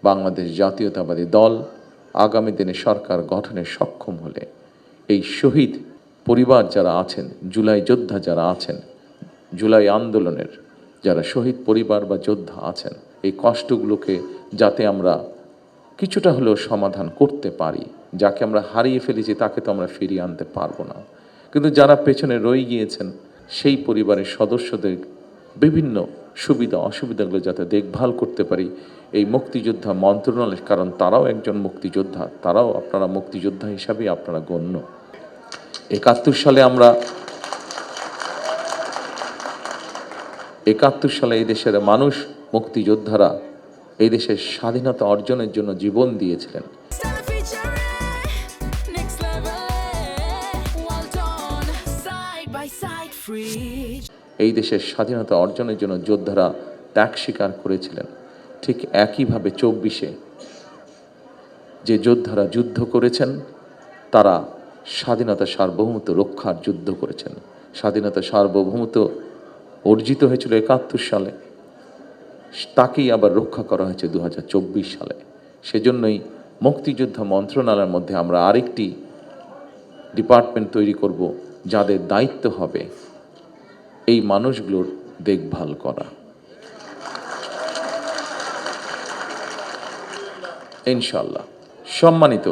বাংলাদেশ জাতীয়তাবাদী দল আগামী দিনে সরকার গঠনে সক্ষম হলে এই শহীদ পরিবার যারা আছেন, জুলাই যোদ্ধা যারা আছেন, জুলাই আন্দোলনের যারা শহীদ পরিবার বা যোদ্ধা আছেন, এই কষ্টগুলোকে যাতে আমরা কিছুটা হলেও সমাধান করতে পারি। যাকে আমরা হারিয়ে ফেলেছি তাকে তো আমরা ফিরিয়ে আনতে পারবো না, কিন্তু যারা পেছনে রয়ে গিয়েছেন সেই পরিবারের সদস্যদের বিভিন্ন সুবিধা অসুবিধাগুলো যাতে দেখভাল করতে পারি এই মুক্তিযোদ্ধা মন্ত্রণালয়, কারণ তারাও একজন মুক্তিযোদ্ধা, তারাও আপনারা মুক্তিযোদ্ধা হিসাবেই আপনারা গণ্য। ৭১ সালে এই দেশের মানুষ, মুক্তিযোদ্ধারা এই দেশের স্বাধীনতা অর্জনের জন্য জীবন দিয়েছিলেন। এই দেশের স্বাধীনতা অর্জনের জন্য যোদ্ধারা ত্যাগ স্বীকার করেছিলেন। ঠিক একইভাবে ২৪-এ যে যোদ্ধারা যুদ্ধ করেছেন তারা স্বাধীনতা সার্বভৌমত্ব রক্ষার যুদ্ধ করেছেন। স্বাধীনতা সার্বভৌমত্ব অর্জিত হয়েছিল ৭১ সালে, তাকেই আবার রক্ষা করা হয়েছে ২০২৪ সালে। সেজন্যই মুক্তিযোদ্ধা মন্ত্রণালয়ের মধ্যে আমরা আরেকটি ডিপার্টমেন্ট তৈরি করব, যাদের দায়িত্ব হবে এই মানুষগুলোর দেখভাল করা। ইনশাআল্লাহ। সম্মানিত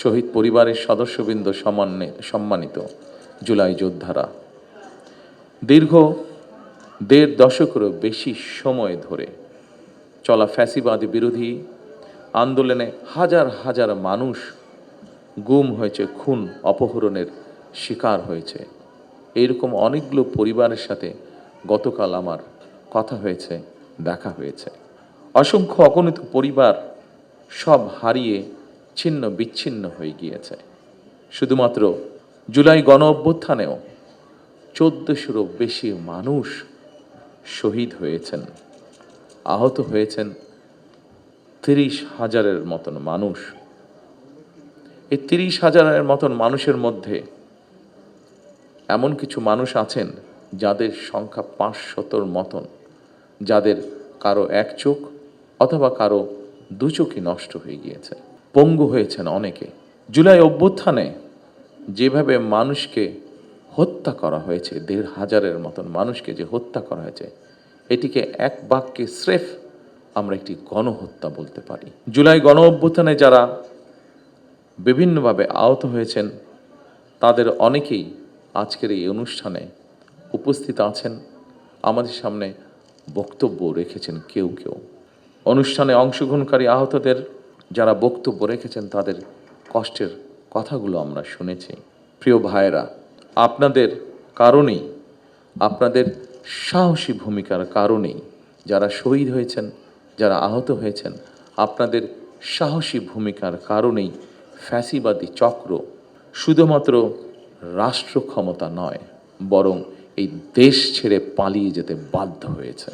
শহীদ পরিবারের সদস্যবৃন্দ, সম্মানিত জুলাই যোদ্ধারা, দীর্ঘ ১.৫ দশকেরও বেশি সময় ধরে চলা ফ্যাসিবাদী বিরোধী আন্দোলনে হাজার হাজার মানুষ গুম হয়েছে, খুন অপহরণের শিকার হয়েছে। এইরকম অনেকগুলো পরিবারের সাথে গতকাল আমার কথা হয়েছে, দেখা হয়েছে। অসংখ্য অগণিত পরিবার সব হারিয়ে ছিন্ন বিচ্ছিন্ন হয়ে গিয়েছে। শুধুমাত্র জুলাই গণ অভ্যুত্থানেও ১৪০০রও বেশি মানুষ শহীদ হয়েছেন, আহত হয়েছেন ৩০,০০০-এর মতন মানুষ। এই ৩০,০০০-এর মতন মানুষের মধ্যে এমন কিছু মানুষ আছেন যাদের সংখ্যা ৫০০-র মতন, যাদের কারো এক চোখ অথবা কারো দু চোখই নষ্ট হয়ে গিয়েছে, পঙ্গু হয়েছেন অনেকে। জুলাই অভ্যুত্থানে যেভাবে মানুষকে হত্যা করা হয়েছে, ১৫০০-এর মতন মানুষকে যে হত্যা করা হয়েছে, এটিকে এক বাক্যে স্রেফ আমরা একটি গণহত্যা বলতে পারি। জুলাই গণ অভ্যুত্থানে যারা বিভিন্নভাবে আহত হয়েছেন তাদের অনেকেই আজকের এই অনুষ্ঠানে উপস্থিত আছেন, আমাদের সামনে বক্তব্য রেখেছেন। কেউ কেউ অনুষ্ঠানে অংশগ্রহণকারী আহতদের যারা বক্তব্য রেখেছেন তাদের কষ্টের কথাগুলো আমরা শুনেছি। প্রিয় ভাইয়েরা, আপনাদের কারণেই, আপনাদের সাহসী ভূমিকার কারণেই যারা শহীদ হয়েছেন, যারা আহত হয়েছেন, আপনাদের সাহসী ভূমিকার কারণেই ফ্যাসিবাদী চক্র শুধুমাত্র রাষ্ট্র ক্ষমতা নয়, বরং এই দেশ ছেড়ে পালিয়ে যেতে বাধ্য হয়েছে।